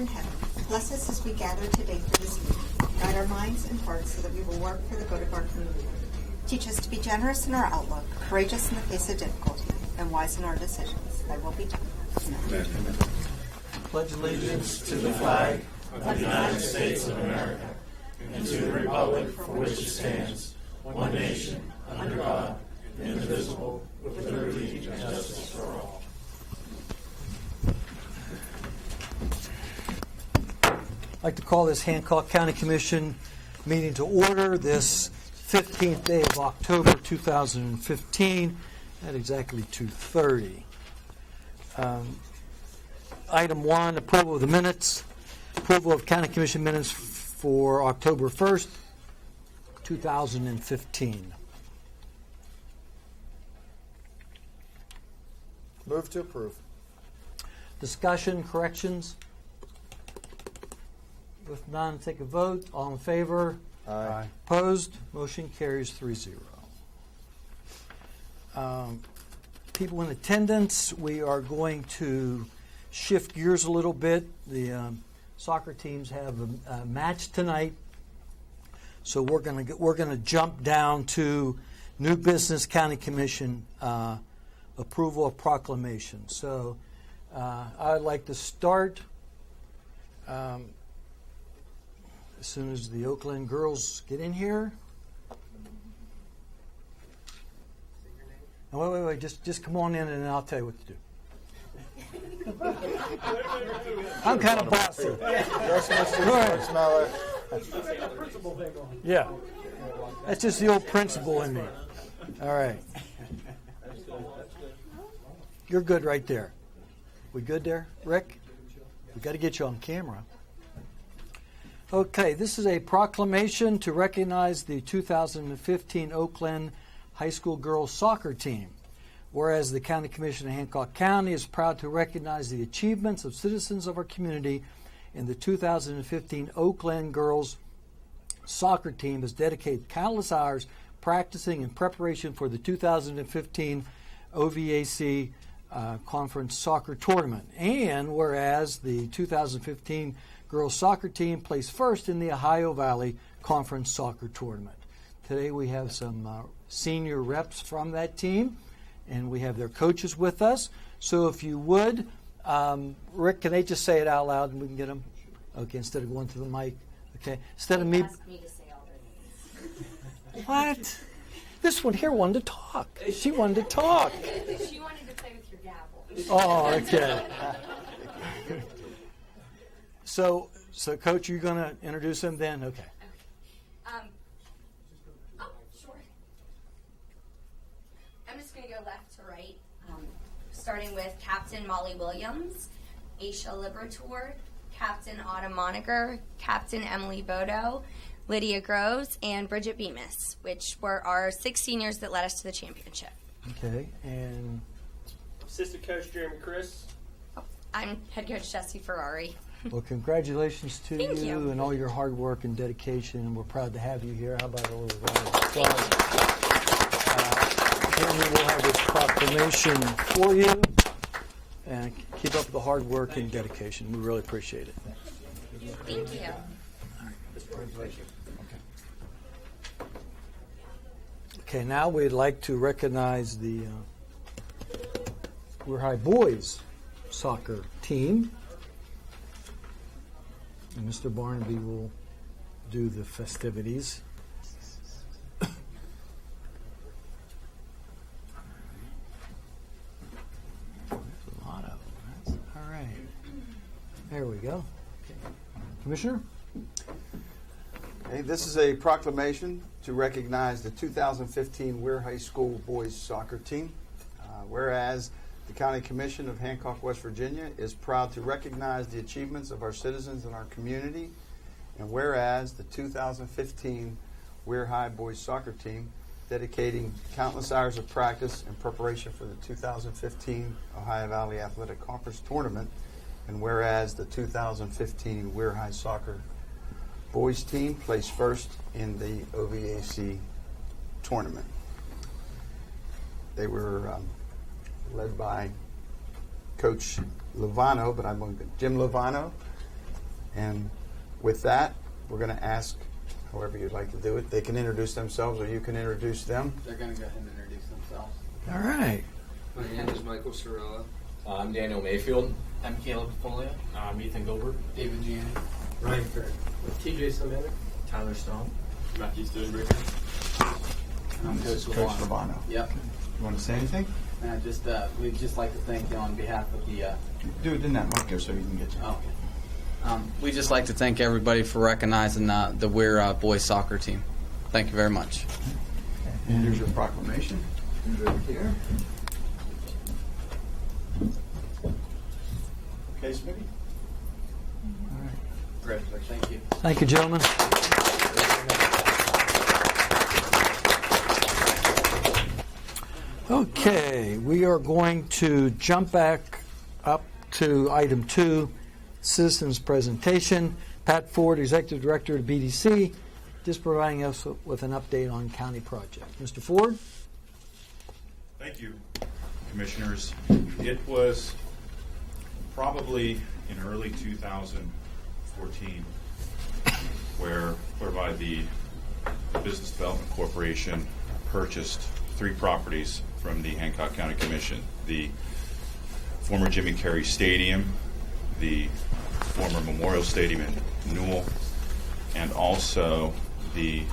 in heaven, bless us as we gather today for this meeting. Guide our minds and hearts so that we will work for the good of our community. Teach us to be generous in our outlook, courageous in the face of difficulty, and wise in our decisions. Thy will be done. Amen. Amen. Pledge allegiance to the flag of the United States of America and to the republic for which it stands, one nation, under God, indivisible, with liberty and justice for all. I'd like to call this Hancock County Commission meeting to order this 15th day of October 2015 at exactly 2:30. Item 1, approval of the minutes. Approval of County Commission minutes for October 1st, 2015. Move to approve. Discussion, corrections? If none, take a vote. All in favor? Aye. Opposed? Motion carries 3-0. People in attendance, we are going to shift gears a little bit. The soccer teams have a match tonight, so we're going to jump down to new business County Commission approval of proclamation. So I'd like to start as soon as the Oakland girls get in here. Oh, wait, just come on in and I'll tell you what to do. I'm kind of bossy. Yes, Mr. Smeller. Yeah. That's just the old principal in me. All right. You're good right there. We good there, Rick? We got to get you on camera. Okay, this is a proclamation to recognize the 2015 Oakland High School girls soccer team. Whereas the County Commission of Hancock County is proud to recognize the achievements of citizens of our community, in the 2015 Oakland girls soccer team has dedicated countless hours practicing in preparation for the 2015 OVAC Conference Soccer Tournament. And whereas the 2015 girls soccer team placed first in the Ohio Valley Conference Soccer Tournament. Today we have some senior reps from that team, and we have their coaches with us. So if you would, Rick, can they just say it out loud and we can get them? Okay, instead of going to the mic. Okay, instead of me. Asked me to say all their names. What? This one here wanted to talk. She wanted to talk. She wanted to play with your gavel. Oh, okay. So, Coach, you're going to introduce them then? Okay. Sure. I'm just going to go left to right, starting with Captain Molly Williams, Aisha Liberator, Captain Autumn Moniger, Captain Emily Bodo, Lydia Groves, and Bridget Bemis, which were our 6 seniors that led us to the championship. Okay, and Assistant Coach Jeremy Chris. I'm Head Coach Jesse Ferrari. well, congratulations to Thank you. and all your hard work and dedication. We're proud to have you here. How about a little round of applause? Jeremy will have this proclamation for you. And keep up the hard work and dedication. We really appreciate it. Thank you. Okay, now we'd like to recognize the Weir High boys soccer team. And Mr. Barnaby will do the festivities. There we go. Commissioner? Okay, this is a proclamation to recognize the 2015 Weir High School boys soccer team. Whereas the County Commission of Hancock, West Virginia is proud to recognize the achievements of our citizens in our community. And whereas the 2015 Weir High boys soccer team dedicating countless hours of practice in preparation for the 2015 Ohio Valley Athletic Conference Tournament. And whereas the 2015 Weir High Soccer boys team placed first in the OVAC tournament. They were led by Coach Lovano, but I'm going to Jim Lovano, And with that, we're going to ask, however you'd like to do it, they can introduce themselves or you can introduce them. They're going to go ahead and introduce themselves. All right. My name is Michael Sorella. I'm Daniel Mayfield. I'm Caleb Folio. I'm Ethan Gilbert. David Gianni. Ryan Fair. TJ Samanek. Tyler Stone. Matthew Stoneberg. And I'm Coach Coach Labano. Labano. Yep. You want to say anything? And we'd just like to thank you on behalf of the. Do it in that mic there so you can get you. Oh, okay. We'd just like to thank everybody for recognizing the Weir boys soccer team. Thank you very much. And here's your proclamation. Right here. Okay, Smitty. Great. Thank you. Thank you, gentlemen. Okay, we are going to jump back up to item 2, citizens presentation. Pat Ford, Executive Director of BDC, just providing us with an update on county project. Mr. Ford? Thank you, Commissioners. It was probably in early 2014 whereby the Business Development Corporation purchased 3 properties from the Hancock County Commission: the former Jimmy Carey Stadium, the former Memorial Stadium in Newell, and also the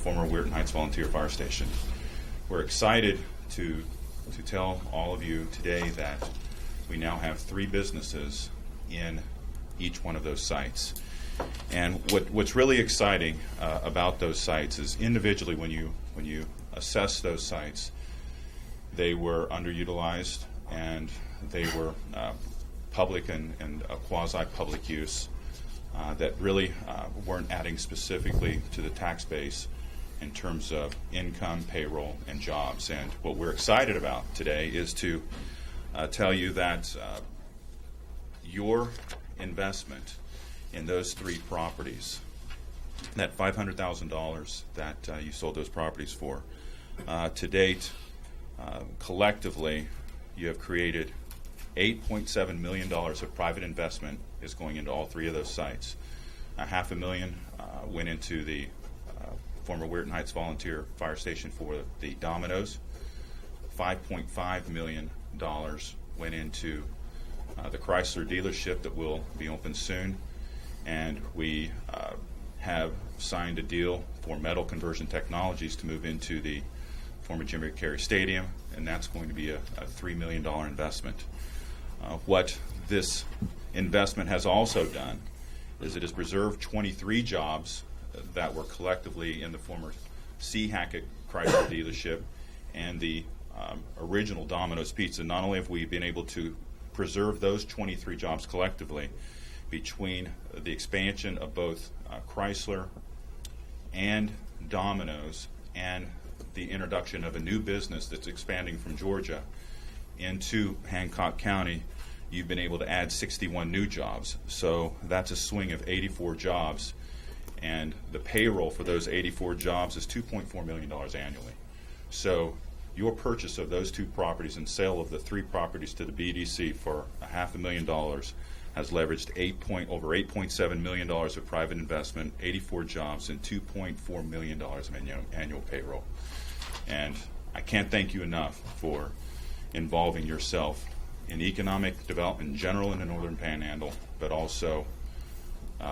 former Weirton Heights Volunteer Fire Station. We're excited to tell all of you today that we now have 3 businesses in each one of those sites. And what's really exciting about those sites is individually when you assess those sites, they were underutilized and they were public and quasi-public use that really weren't adding specifically to the tax base in terms of income, payroll, and jobs. And what we're excited about today is to tell you that your investment in those 3 properties, that $500,000 that you sold those properties for, to date, collectively, you have created $8.7 million of private investment is going into all 3 of those sites. $500,000 went into the former Weirton Heights Volunteer Fire Station for the Domino's. $5.5 million went into the Chrysler dealership that will be open soon. And we have signed a deal for Metal Conversion Technologies to move into the former Jimmy Carey Stadium, and that's going to be a $3 million investment. What this investment has also done is it has preserved 23 jobs that were collectively in the former C. Hackett Chrysler dealership and the original Domino's Pizza. Not only have we been able to preserve those 23 jobs collectively, between the expansion of both Chrysler and Domino's and the introduction of a new business that's expanding from Georgia into Hancock County, you've been able to add 61 new jobs. So that's a swing of 84 jobs. And the payroll for those 84 jobs is $2.4 million annually. So your purchase of those 2 properties and sale of the 3 properties to the BDC for $500,000 has leveraged over $8.7 million of private investment, 84 jobs, and $2.4 million of annual payroll. And I can't thank you enough for involving yourself in economic development in general in the Northern Panhandle, but also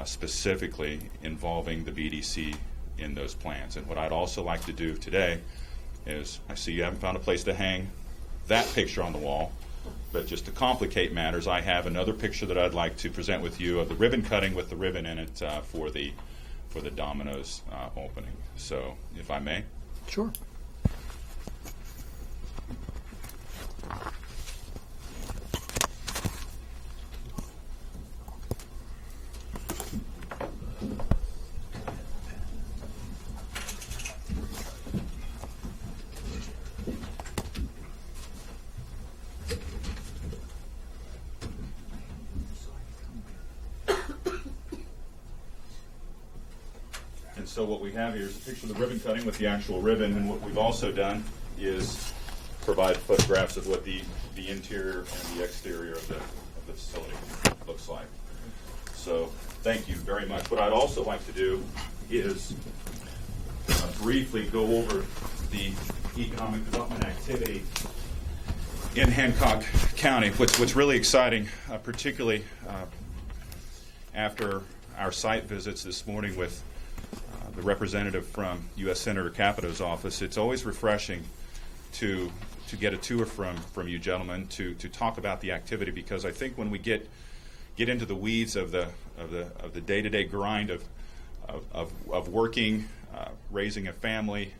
specifically involving the BDC in those plans. And what I'd also like to do today is, I see you haven't found a place to hang that picture on the wall, but just to complicate matters, I have another picture that I'd like to present with you of the ribbon cutting with the ribbon in it for the Domino's opening. So, if I may. Sure. And so what we have here is a picture of the ribbon cutting with the actual ribbon, and what we've also done is provide photographs of what the interior and the exterior of the facility looks like. So Thank you very much. What I'd also like to do is briefly go over the economic development activity in Hancock County. What's really exciting, particularly after our site visits this morning with the representative from U.S. Senator Capito's office, it's always refreshing to get a tour from you gentlemen to talk about the activity, because I think when we get into the weeds of the day-to-day grind of working, raising a family,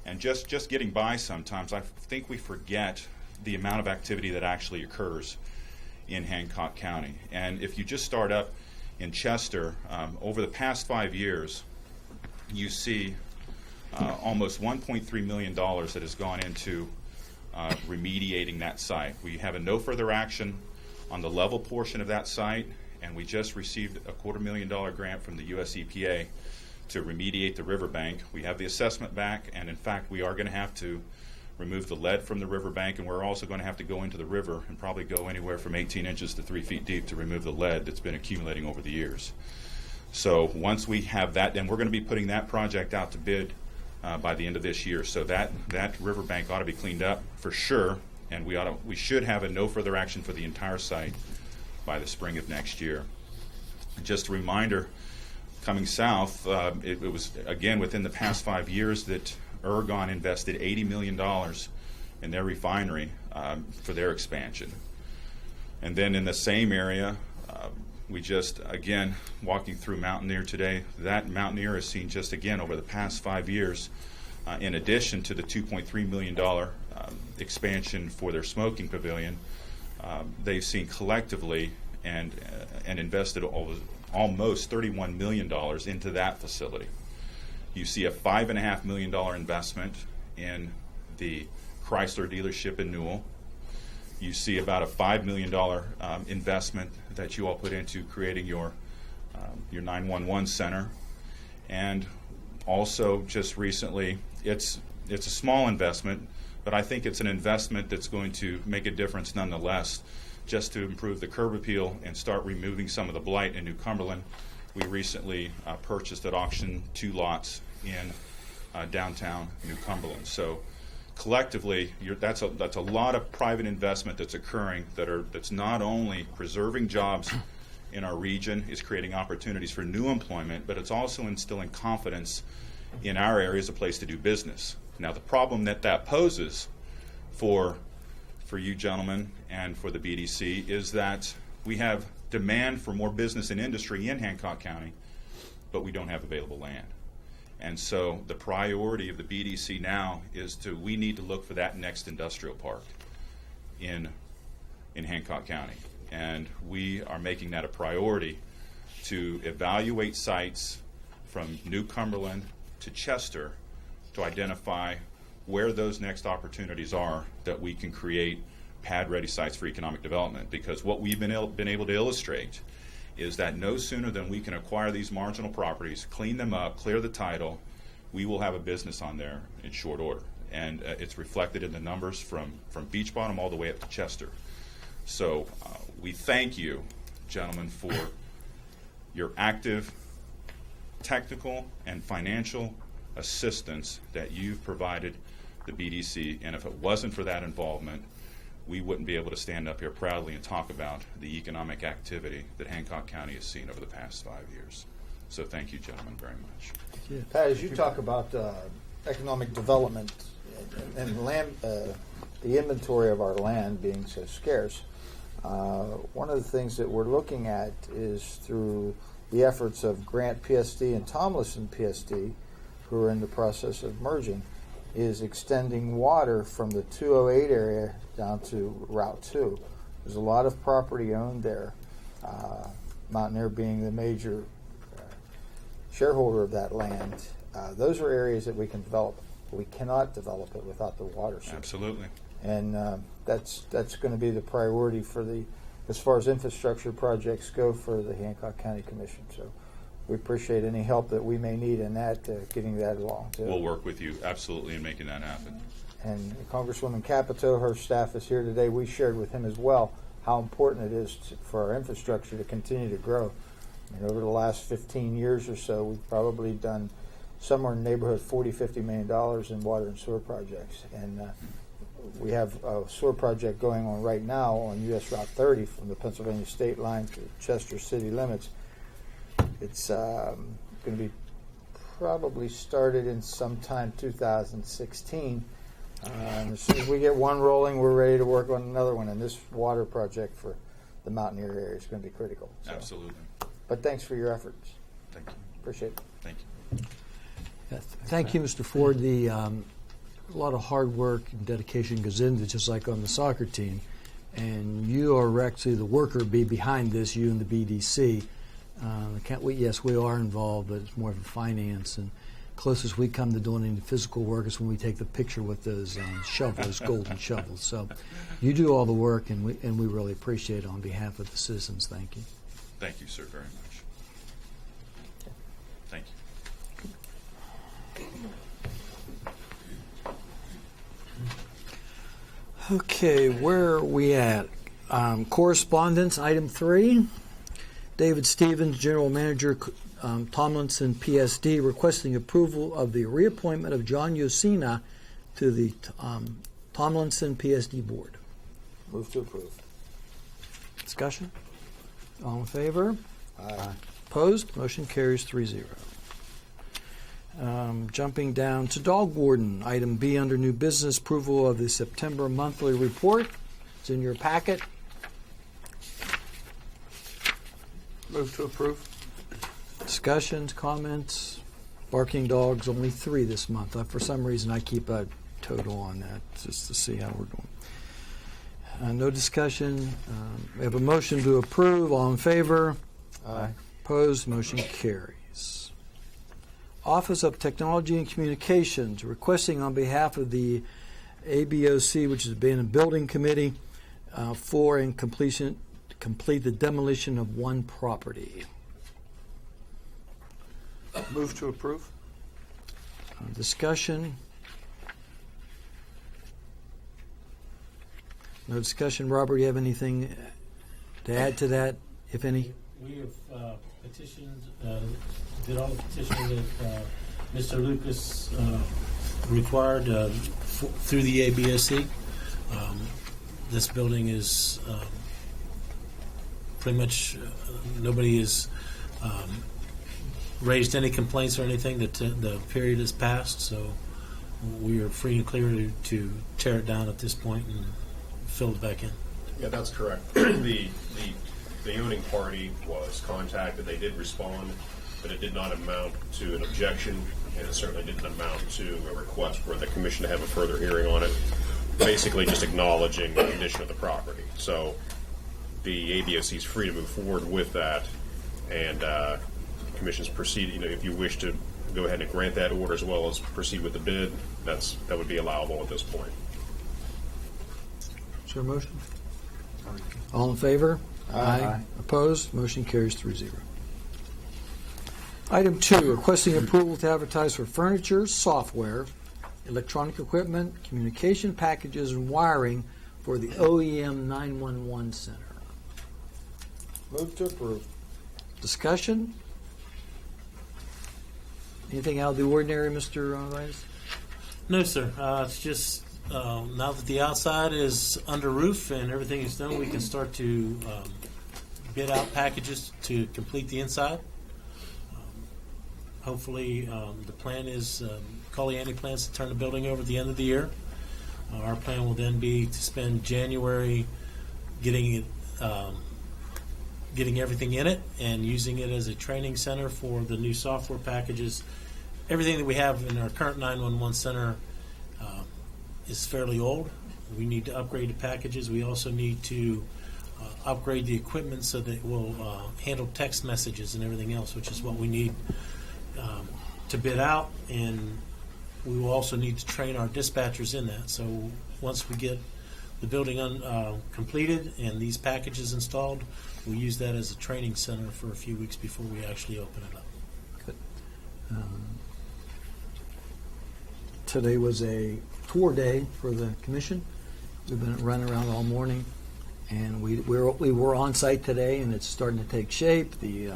and just getting by sometimes, I think we forget the amount of activity that actually occurs in Hancock County. And if you just start up in Chester, over the past 5 years, you see almost $1.3 million that has gone into remediating that site. We have a no further action on the level portion of that site, and we just received a $250,000 grant from the US EPA to remediate the riverbank. We have the assessment back, and in fact, we are going to have to remove the lead from the riverbank, and we're also going to have to go into the river and probably go anywhere from 18 inches to 3 feet deep to remove the lead that's been accumulating over the years. So once we have that, then we're going to be putting that project out to bid by the end of this year. So that riverbank ought to be cleaned up for sure, and we should have a no further action for the entire site by the spring of next year. Just a reminder, coming south, it was again within the past 5 years that Ergon invested $80 million in their refinery for their expansion. And then in the same area, we just, again, walking through Mountaineer today, that Mountaineer has seen just again over the past 5 years, in addition to the $2.3 million expansion for their smoking pavilion, they've seen collectively and invested almost $31 million into that facility. You see a $5.5 million investment in the Chrysler dealership in Newell. You see about a $5 million investment that you all put into creating your 911 center. And also just recently, it's a small investment, but I think it's an investment that's going to make a difference nonetheless, just to improve the curb appeal and start removing some of the blight in New Cumberland. We recently purchased at auction 2 lots in downtown New Cumberland. So collectively, that's a lot of private investment that's occurring that's not only preserving jobs in our region, is creating opportunities for new employment, but it's also instilling confidence in our area as a place to do business. Now, the problem that poses for you gentlemen and for the BDC is that we have demand for more business and industry in Hancock County, but we don't have available land. And so the priority of the BDC now is we need to look for that next industrial park in Hancock County. And we are making that a priority to evaluate sites from New Cumberland to Chester to identify where those next opportunities are that we can create pad-ready sites for economic development. Because what we've been able to illustrate is that no sooner than we can acquire these marginal properties, clean them up, clear the title, we will have a business on there in short order. And it's reflected in the numbers from Beach Bottom all the way up to Chester. So we thank you, gentlemen, for your active technical and financial assistance that you've provided the BDC. And if it wasn't for that involvement, we wouldn't be able to stand up here proudly and talk about the economic activity that Hancock County has seen over the past 5 years. So thank you, gentlemen, very much. Pat, as you talk about economic development and land, the inventory of our land being so scarce, one of the things that we're looking at is through the efforts of Grant PSD and Tomlinson PSD, who are in the process of merging, is extending water from the 208 area down to Route 2. There's a lot of property owned there, Mountaineer being the major shareholder of that land. Those are areas that we can develop. We cannot develop it without the water system. Absolutely. And that's going to be the priority as far as infrastructure projects go for the Hancock County Commission. So we appreciate any help that we may need in that, getting that along too. We'll work with you absolutely in making that happen. And Congresswoman Capito, her staff is here today. We shared with him as well how important it is for our infrastructure to continue to grow. And over the last 15 years or so, we've probably done somewhere in the neighborhood of $40-50 million in water and sewer projects. And we have a sewer project going on right now on U.S. Route 30 from the Pennsylvania state line to Chester city limits. It's going to be probably started in sometime 2016. And as soon as we get one rolling, we're ready to work on another one. And this water project for the Mountaineer area is going to be critical. So. Absolutely. But thanks for your efforts. Thank you. Appreciate it. Thank you. Yes, thank you, Mr. Ford. A lot of hard work and dedication goes into it, just like on the soccer team. And you are actually the worker bee behind this, you and the BDC. Yes, we are involved, but it's more of a finance. And closest we come to doing any physical work is when we take the picture with those shovels, golden shovels. So you do all the work, and we really appreciate it on behalf of the citizens. Thank you. Thank you, sir, very much. Thank you. Okay, where are we at? Correspondence, item 3. David Stevens, General Manager, Tomlinson PSD, requesting approval of the reappointment of John Yosina to the Tomlinson PSD Board. Move to approve. Discussion? All in favor? Aye. Opposed? Motion carries 3-0. Jumping down to Dog Warden, item B under new business, approval of the September monthly report. It's in your packet. Move to approve. Discussions, comments? Barking dogs, only 3 this month. For some reason, I keep a total on that just to see how we're doing. No discussion. We have a motion to approve. All in favor? Aye. Opposed? Motion carries. Office of Technology and Communications requesting on behalf of the ABOC, which is Abandoned Building Committee, for and complete the demolition of one property. Move to approve. Discussion. No discussion. Robert, you have anything to add to that, if any? We have petitioned, did all the petitioning that Mr. Lucas required through the ABSC. This building is pretty much nobody has raised any complaints or anything that the period has passed, so we are free and clear to tear it down at this point and fill it back in. Yeah, that's correct. The owning party was contacted. They did respond, but it did not amount to an objection, and it certainly didn't amount to a request for the commission to have a further hearing on it. Basically, just acknowledging the condition of the property. So the ABOC is free to move forward with that, and commission's proceed. If you wish to go ahead and grant that order as well as proceed with the bid, that would be allowable at this point. Is there a motion? All in favor? Aye. Opposed? Motion carries 3-0. Item 2, requesting approval to advertise for furniture, software, electronic equipment, communication packages, and wiring for the OEM 911 Center. Move to approve. Discussion? Anything out of the ordinary, Mr. Rice? No, sir. It's just now that the outside is under roof and everything is done, we can start to bid out packages to complete the inside. Hopefully, the plan is Colliani plans to turn the building over at the end of the year. Our plan will then be to spend January getting it, getting everything in it and using it as a training center for the new software packages. Everything that we have in our current 911 center is fairly old. We need to upgrade the packages. We also need to upgrade the equipment so that it will handle text messages and everything else, which is what we need to bid out. And we will also need to train our dispatchers in that. So once we get the building completed and these packages installed, we'll use that as a training center for a few weeks before we actually open it up. Good. Today was a tour day for the commission. We've been running around all morning, and we were on site today, and it's starting to take shape. The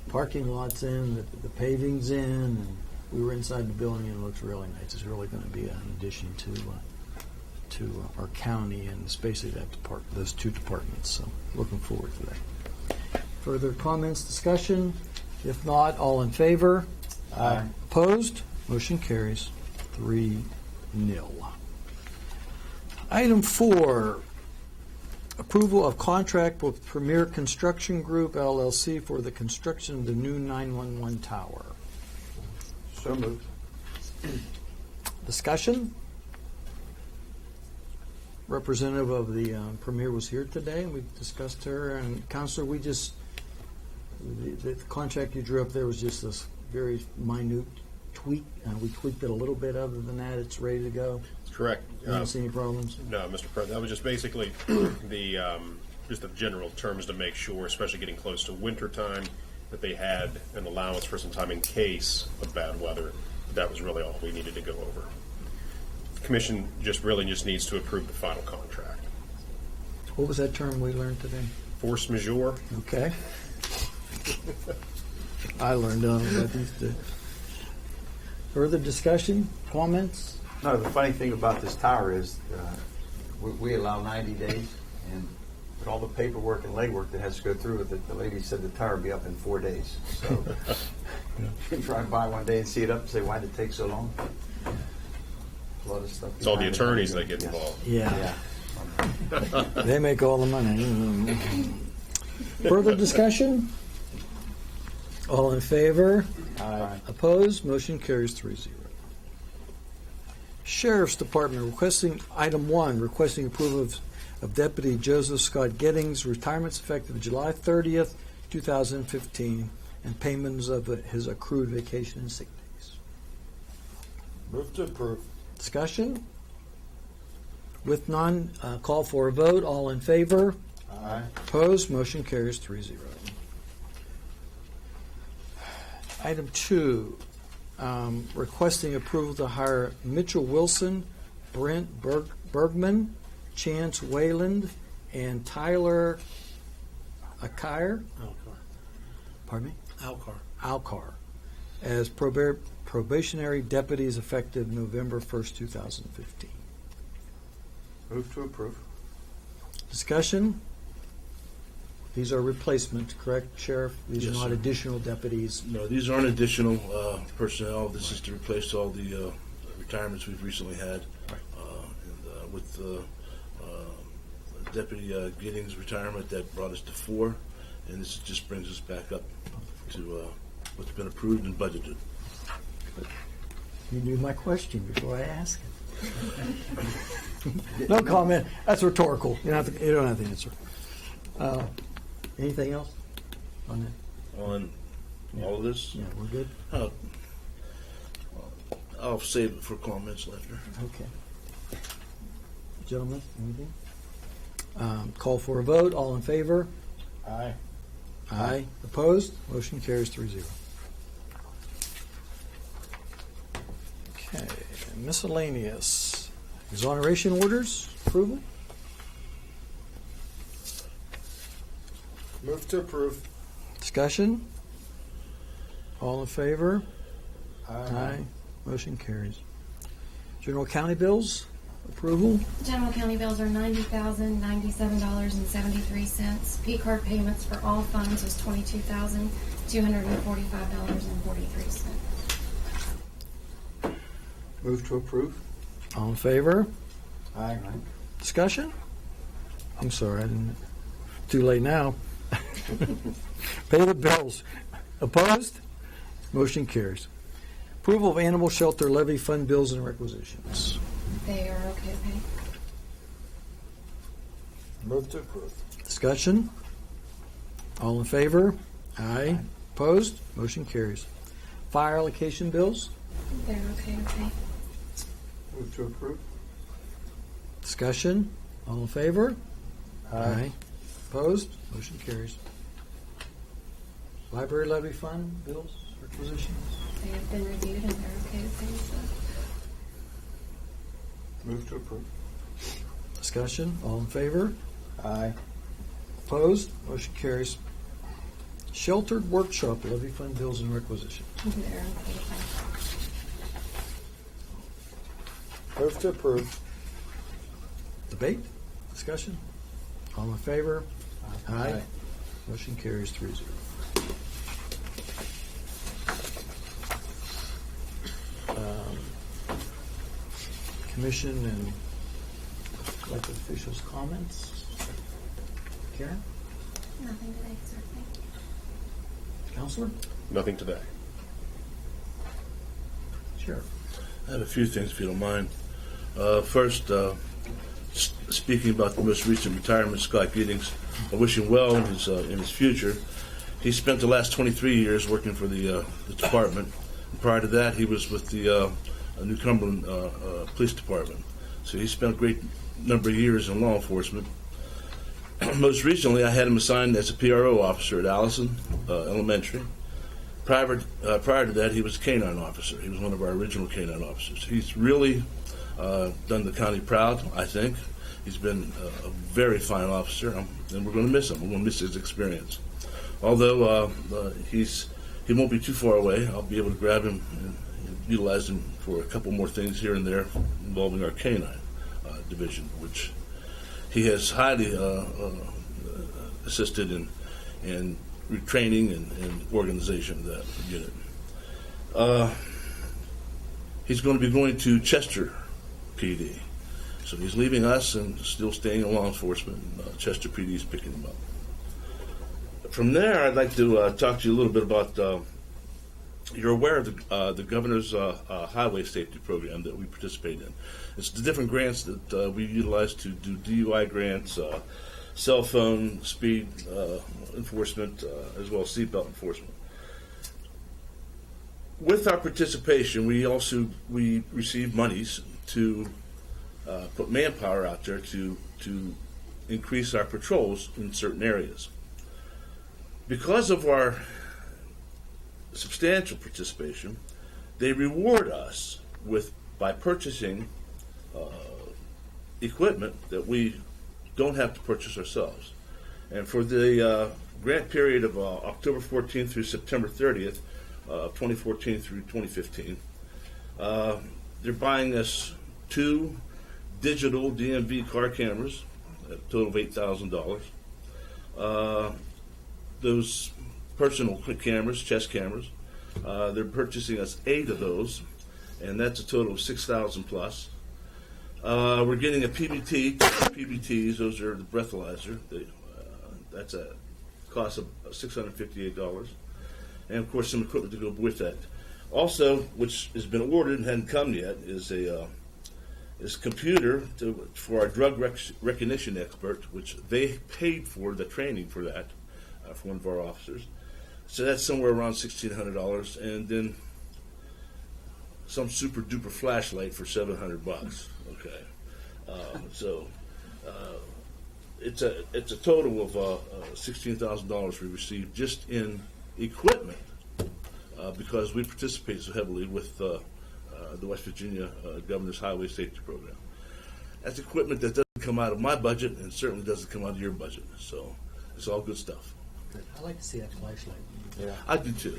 parking lot's in, the paving's in, and we were inside the building, and it looks really nice. It's really going to be an addition to our county, and it's basically those two departments. So looking forward to that. Further comments, discussion? If not, all in favor? Aye. Opposed? Motion carries 3-0. Item 4, approval of contract with Premier Construction Group, LLC, for the construction of the new 911 tower. So moved. Discussion? Representative of the Premier was here today, and we discussed her. And Counselor, the contract you drew up there was just this very minute tweak. We tweaked it a little bit. Other than that, it's ready to go. Correct. You don't see any problems? No, Mr. President, that was just basically just the general terms to make sure, especially getting close to winter time, that they had an allowance for some time in case of bad weather. That was really all we needed to go over. The Commission just needs to approve the final contract. What was that term we learned today? Force majeure. Okay. I learned on that these days. Further discussion, comments? No, the funny thing about this tower is we allow 90 days, and with all the paperwork and legwork that has to go through with it, the lady said the tower will be up in 4 days. So you can drive by one day and see it up and say, why did it take so long? A lot of stuff. It's all the behind it. attorneys that get involved. Yeah. They make all the money. Further discussion? All in favor? Aye. Opposed? Motion carries 3-0. Sheriff's Department requesting, item 1, requesting approval of Deputy Joseph Scott Gettings' retirements effective July 30th, 2015, and payments of his accrued vacation and sick days. Move to approve. Discussion? With none, call for a vote. All in favor? Aye. Opposed? Motion carries 3-0. Item 2, requesting approval to hire Mitchell Wilson, Brent Bergman, Chance Wayland, and Tyler Akire. Alcar. Pardon me? Alcar. As probationary deputies effective November 1st, 2015. Move to approve. Discussion? These are replacements, correct, Sheriff? These Yes, are not sir. additional deputies. No, these aren't additional personnel. This is to replace all the retirements we've recently had. With Deputy Giddings' retirement, that brought us to 4, and this just brings us back up to what's been approved and budgeted. You knew my question before I asked it. No comment. That's rhetorical. You don't have to answer. Anything else on that? On all of this, Yeah, we're good. I'll save it for comments later. Okay. Gentlemen, anything? Call for a vote. All in favor? Aye. Aye. Opposed? Motion carries 3-0. Okay. Miscellaneous. Exoneration orders. Approval? Move to approve. Discussion? All in favor? Aye. Motion carries. General county bills? Approval? General county bills are $90,097.73. P-card payments for all funds was $22,245.43. Move to approve. All in favor? Aye. Discussion? I'm sorry, I didn't. Too late now. Pay the bills. Opposed? Motion carries. Approval of animal shelter levy fund bills and requisitions. They are okay to pay. Move to approve. Discussion? All in favor? Aye. Opposed? Motion carries. Fire allocation bills? They're okay to pay. Move to approve. Discussion? All in favor? Aye. Opposed? Motion carries. Library levy fund bills, requisitions? They have been reviewed and they're okay to pay. So. Move to approve. Discussion? All in favor? Aye. Opposed? Motion carries. Sheltered workshop, levy fund bills and requisitions. They're okay, fine. Move to approve. Debate? Discussion? All in favor? Aye. Motion carries 3-0. Commission and elected officials' comments? Karen? Nothing today, sir. Thank you. Counselor? Nothing today. Sheriff? I have a few things, if you don't mind. First, speaking about the most recent retirement, Scott Giddings, I wish him well in his future. He spent the last 23 years working for the department. And prior to that, he was with the New Cumberland Police Department. So he spent a great number of years in law enforcement. Most recently, I had him assigned as a PRO officer at Allison Elementary. Prior to that, he was a canine officer. He was one of our original canine officers. He's really done the county proud, I think. He's been a very fine officer, and we're going to miss him. We're going to miss his experience. Although he won't be too far away, I'll be able to grab him and utilize him for a couple more things here and there involving our canine division, which he has highly assisted in retraining and organization of that unit. He's going to be going to Chester PD. So he's leaving us and still staying in law enforcement. Chester PD is picking him up. From there, I'd like to talk to you a little bit about, you're aware of the governor's highway safety program that we participate in. It's the different grants that we utilize to do DUI grants, cell phone speed enforcement, as well as seatbelt enforcement. With our participation, we receive monies to put manpower out there to increase our patrols in certain areas. Because of our substantial participation, they reward us by purchasing equipment that we don't have to purchase ourselves. And for the grant period of October 14th through September 30th, 2014 through 2015, they're buying us 2 digital DMV car cameras at a total of $8,000. Those personal quick cameras, chest cameras, they're purchasing us 8 of those, and that's a total of $6,000 plus. We're getting a PBT. PBTs, those are the breathalyzer. That's a cost of $658, and of course some equipment to go with that. Also, which has been ordered and hadn't come yet, is a computer for our drug recognition expert, which they paid for the training for that for one of our officers. So that's somewhere around $1,600, and then some super duper flashlight for $700. Okay, so it's a total of $16,000 we received just in equipment because we participate so heavily with the West Virginia Governor's Highway Safety Program. That's equipment that doesn't come out of my budget and certainly doesn't come out of your budget. So it's all good stuff. I like to see that flashlight. Yeah. I do too.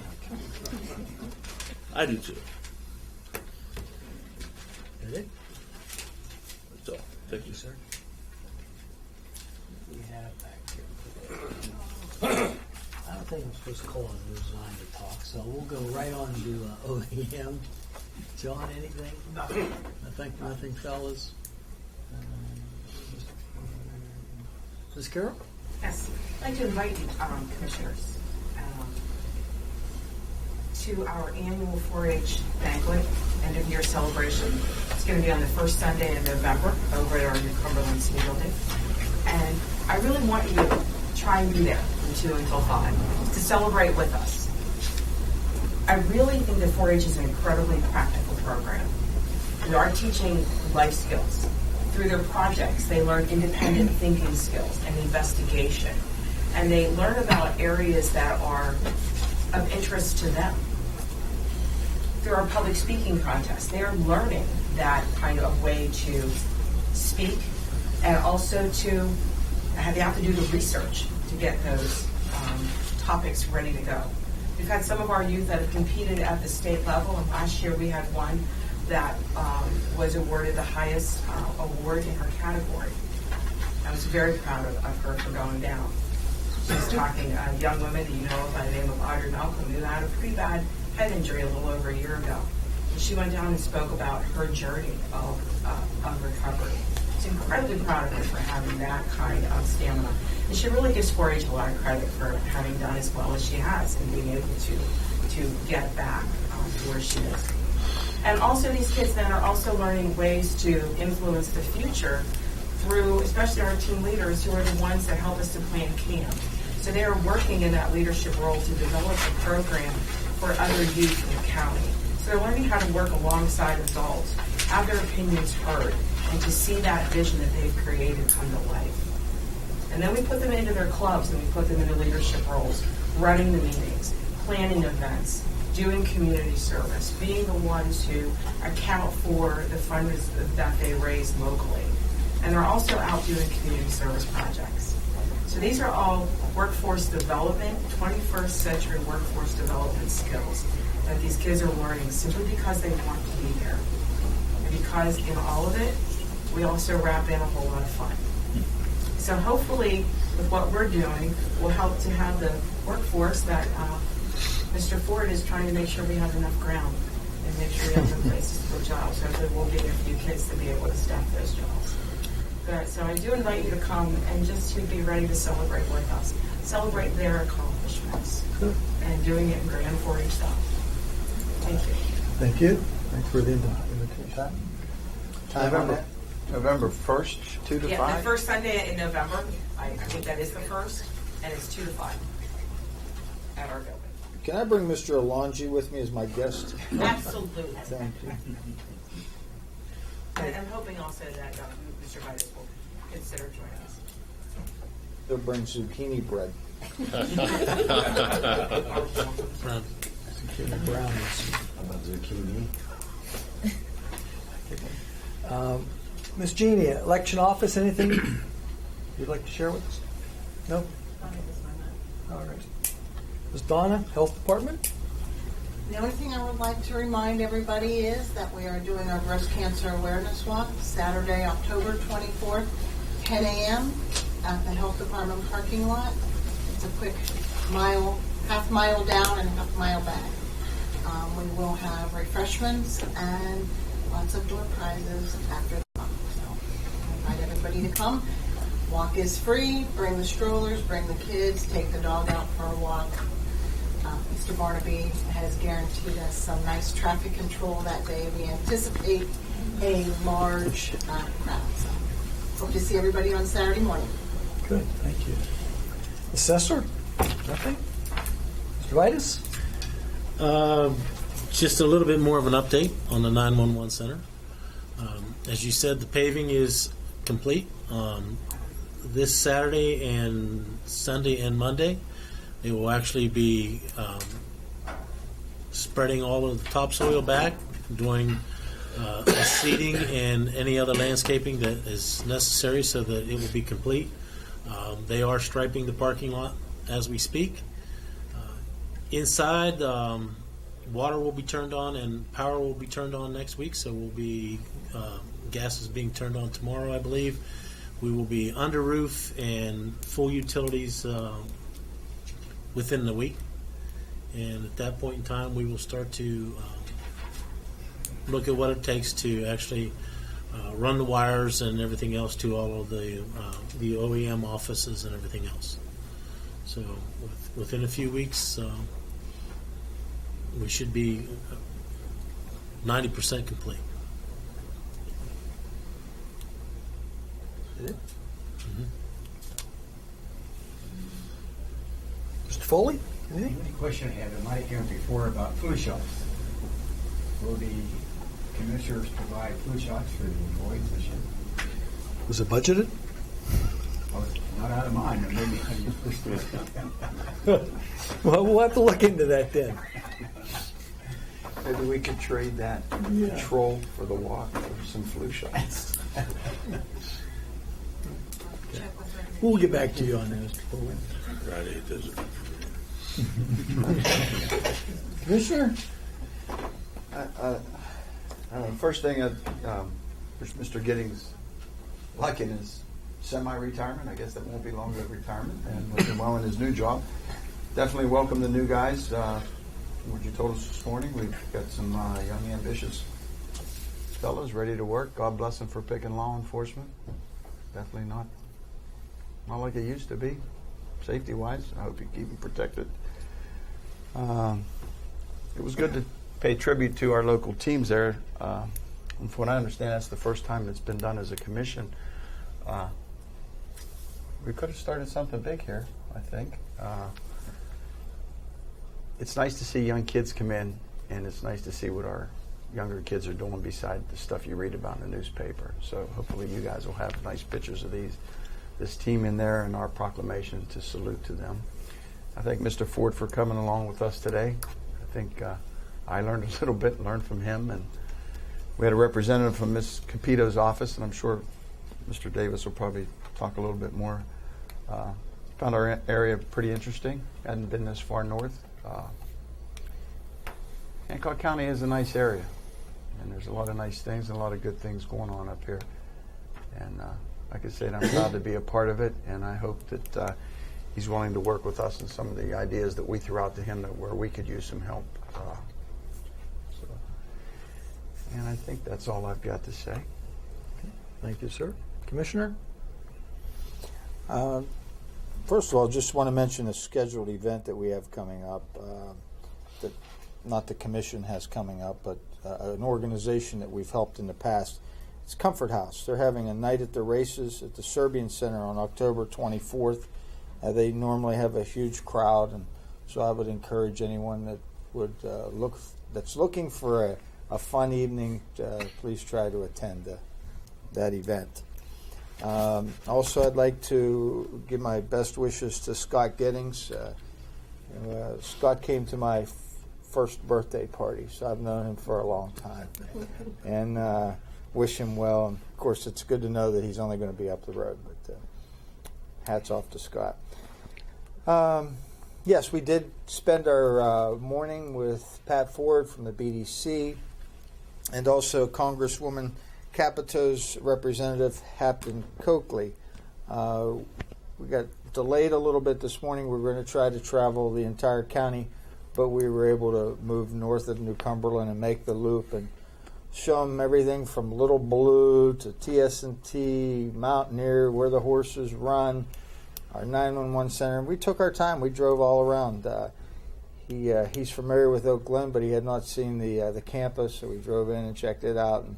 I do too. Is it? That's all. Thank you, sir. We have back here. I don't think I'm supposed to call on Roseanne to talk, so we'll go right on to OEM. John, anything? Nothing, fellas. Ms. Carroll? Yes, I'd like to invite you, commissioners, to our annual 4-H banquet, end of year celebration. It's going to be on the first Sunday in November over at our New Cumberland School Building. And I really want you to try and be there from 2 until 5 to celebrate with us. I really think that 4-H is an incredibly practical program. We are teaching life skills. Through their projects, they learn independent thinking skills and investigation. And they learn about areas that are of interest to them. Through our public speaking contests, they are learning that kind of way to speak and also to have the opportunity to research to get those topics ready to go. We've had some of our youth that have competed at the state level, and last year we had one that was awarded the highest award in her category. I was very proud of her for going down. She was talking a young woman that you know by the name of Audrey Malcolm, who had a pretty bad head injury a little over a year ago. And she went down and spoke about her journey of recovery. I was incredibly proud of her for having that kind of stamina. And she really gives 4-H a lot of credit for having done as well as she has and being able to get back to where she is. And also these kids then are also learning ways to influence the future through, especially our team leaders who are the ones that help us to plan camp. So they are working in that leadership role to develop a program for other youth in the county. So they're learning how to work alongside adults, have their opinions heard, and to see that vision that they've created come to life. And then we put them into their clubs and we put them into leadership roles, running the meetings, planning events, doing community service, being the ones who account for the funds that they raise locally. And they're also out doing community service projects. So these are all workforce development, 21st century workforce development skills that these kids are learning simply because they want to be there. And because in all of it, we also wrap in a whole lot of fun. So hopefully, with what we're doing, we'll help to have the workforce that Mr. Ford is trying to make sure we have enough ground and make sure we have the places for jobs. So there will be a few kids to be able to staff those jobs. But, so I do invite you to come and just to be ready to celebrate with us. Celebrate their accomplishments and doing it in grand 4-H style. Thank you. Thank you. Thanks for the invitation. Time on that? November 1st, 2 to 5? Yeah, the first Sunday in November. I think that is the first, and it's 2 to 5 at our building. Can I bring Mr. Alonji with me as my guest? Absolutely. Thank you. And I'm hoping also that Mr. Vitus will consider joining us. He'll bring zucchini bread. Brownies. About zucchini. Ms. Jeannie, election office, anything you'd like to share with us? No? All right. Ms. Donna, Health Department? The only thing I would like to remind everybody is that we are doing our breast cancer awareness walk Saturday, October 24th, 10 a.m. at the Health Department parking lot. It's a quick half mile down and half mile back. We will have refreshments and lots of door prizes after the walk. So I invite everybody to come. Walk is free. Bring the strollers, bring the kids, take the dog out for a walk. Mr. Barnaby has guaranteed us some nice traffic control that day. We anticipate a large crowd. So hope to see everybody on Saturday morning. Good, thank you. Assessor? Nothing? Mr. Vitus? Just a little bit more of an update on the 911 center. As you said, the paving is complete. This Saturday and Sunday and Monday, they will actually be spreading all of the topsoil back, doing seeding and any other landscaping that is necessary so that it will be complete. They are striping the parking lot as we speak. Inside, water will be turned on and power will be turned on next week, so we'll be gas is being turned on tomorrow, I believe. We will be under roof and full utilities within the week, and at that point in time we will start to look at what it takes to actually run the wires and everything else to all of the OEM offices and everything else. So within a few weeks we should be 90% complete. Is it? Mr. Foley? Anything? The question I had, I might have came before about flu shots. Will the commissioners provide flu shots for the employees this year? Was it budgeted? Well, it's not out of mine, or maybe I just pushed it. Well, we'll have to look into that then. Maybe we could trade that control for the walk for some flu shots. We'll get back to you on that, Mr. Foley. Friday, does it? Commissioner? First thing, there's Mr. Giddings liking his semi-retirement. I guess that won't be long of retirement, and looking well in his new job. Definitely welcome the new guys. What you told us this morning, we've got some young, ambitious fellas ready to work. God bless them for picking law enforcement. Definitely not like it used to be, safety-wise. I hope you keep them protected. It was good to pay tribute to our local teams there. And from what I understand, that's the first time it's been done as a commission. We could have started something big here, I think. It's nice to see young kids come in, and it's nice to see what our younger kids are doing beside the stuff you read about in the newspaper. So hopefully you guys will have nice pictures of this team in there and our proclamation to salute to them. I thank Mr. Ford for coming along with us today. I think I learned a little bit, learned from him, and we had a representative from Ms. Capito's office, and I'm sure Mr. Davis will probably talk a little bit more. Found our area pretty interesting. Hadn't been this far north. Hancock County is a nice area, and there's a lot of nice things and a lot of good things going on up here. And like I said, I'm proud to be a part of it, and I hope that he's willing to work with us in some of the ideas that we threw out to him where we could use some help. And I think that's all I've got to say. Thank you, sir. Commissioner? First of all, just want to mention a scheduled event that we have coming up, that not the commission has coming up, but an organization that we've helped in the past. It's Comfort House. They're having a night at the races at the Serbian Center on October 24th. They normally have a huge crowd, and so I would encourage anyone that would that's looking for a fun evening, please try to attend that event. Also, I'd like to give my best wishes to Scott Giddings. Scott came to my first birthday party, so I've known him for a long time, and wish him well. And of course, it's good to know that he's only going to be up the road, but hats off to Scott. Yes, we did spend our morning with Pat Ford from the BDC, and also Congresswoman Capito's representative, Hampton Coakley. We got delayed a little bit this morning. We were going to try to travel the entire county, but we were able to move north of New Cumberland and make the loop and show them everything from Little Blue to TS&T, Mountaineer, where the horses run, our 911 center. We took our time. We drove all around. He's familiar with Oak Glen, but he had not seen the campus, so we drove in and checked it out, and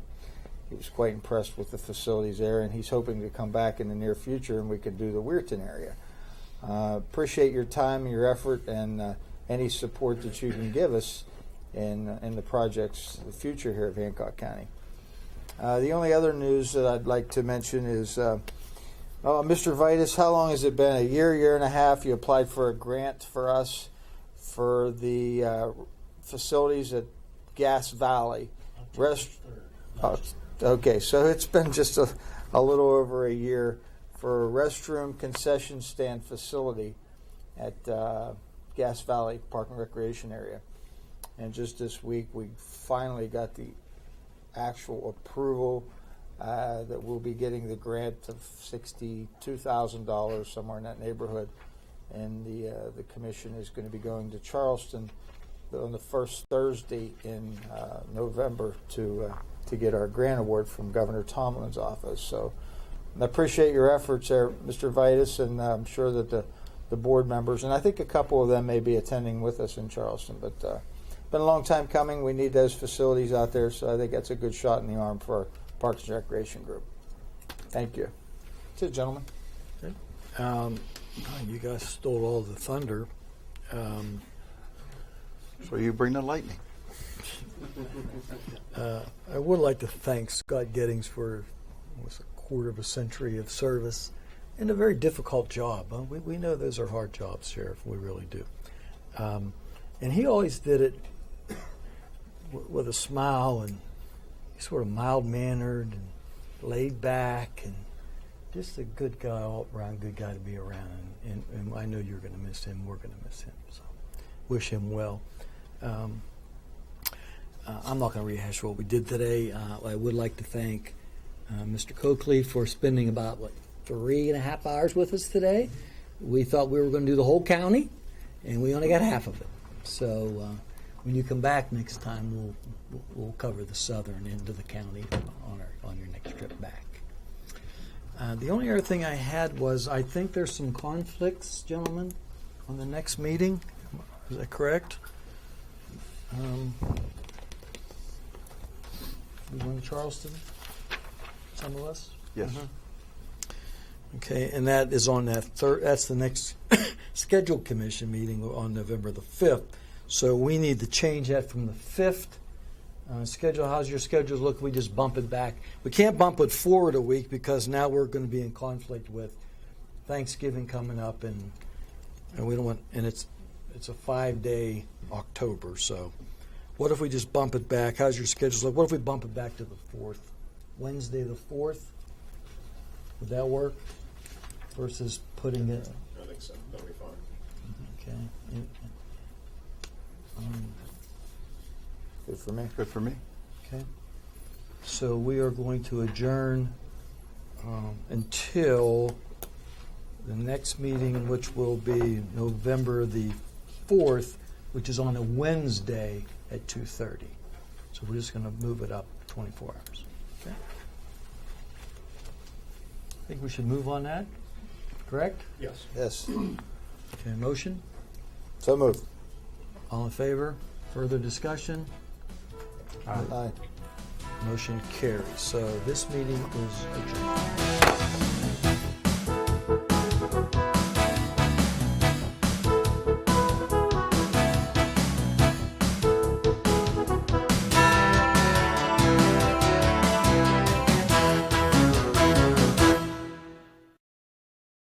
he was quite impressed with the facilities there, and he's hoping to come back in the near future and we could do the Weirton area. Appreciate your time, your effort, and any support that you can give us in the project's the future here of Hancock County. The only other news that I'd like to mention is Mr. Vitus, how long has it been? A year and a half. You applied for a grant for us for the facilities at Gas Valley. Okay, so it's been just a little over a year for a restroom concession stand facility at Gas Valley Park and Recreation area. And just this week, we finally got the actual approval that we'll be getting the grant of $62,000, somewhere in that neighborhood. And the commission is going to be going to Charleston on the first Thursday in November to get our grant award from Governor Tomlin's office. So I appreciate your efforts there, Mr. Vitus, and I'm sure that the board members, and I think a couple of them may be attending with us in Charleston, but been a long time coming. We need those facilities out there, so I think that's a good shot in the arm for our Parks and Recreation group. Thank you. That's it, gentlemen. Okay. You guys stole all the thunder. So you bring the lightning. I would like to thank Scott Giddings for almost a quarter of a century of service and a very difficult job. We know those are hard jobs, Sheriff. We really do. And he always did it with a smile, and sort of mild-mannered and laid back, and just a good guy, all-around good guy to be around. And I know you're going to miss him. We're going to miss him. So wish him well. I'm not going to rehash what we did today. I would like to thank Mr. Coakley for spending about 3.5 hours with us today. We thought we were going to do the whole county, and we only got half of it. So when you come back next time, we'll cover the southern end of the county on your next trip back. The only other thing I had was I think there's some conflicts, gentlemen, on the next meeting. Is that correct? We going to Charleston? Some of us? Yes. Okay, and that is on that that's the next scheduled commission meeting on November the 5th. So we need to change that from the 5th schedule. How's your schedule look? We just bump it back. We can't bump it forward a week because now we're going to be in conflict with Thanksgiving coming up, and we don't want. And it's a 5-day October. So what if we just bump it back? How's your schedule look? What if we bump it back to the 4th, Wednesday the 4th? Would that work? Versus putting it. I think so. That'll be fine. Okay. Good for me. Good for me. Okay. So we are going to adjourn until the next meeting, which will be November the 4th, which is on a Wednesday at 2:30. So we're just going to move it up 24 hours. Okay. I think we should move on that. Correct? Yes. Yes. Okay. Motion. So moved. All in favor? Further discussion? Aye. Motion carries. So this meeting is adjourned.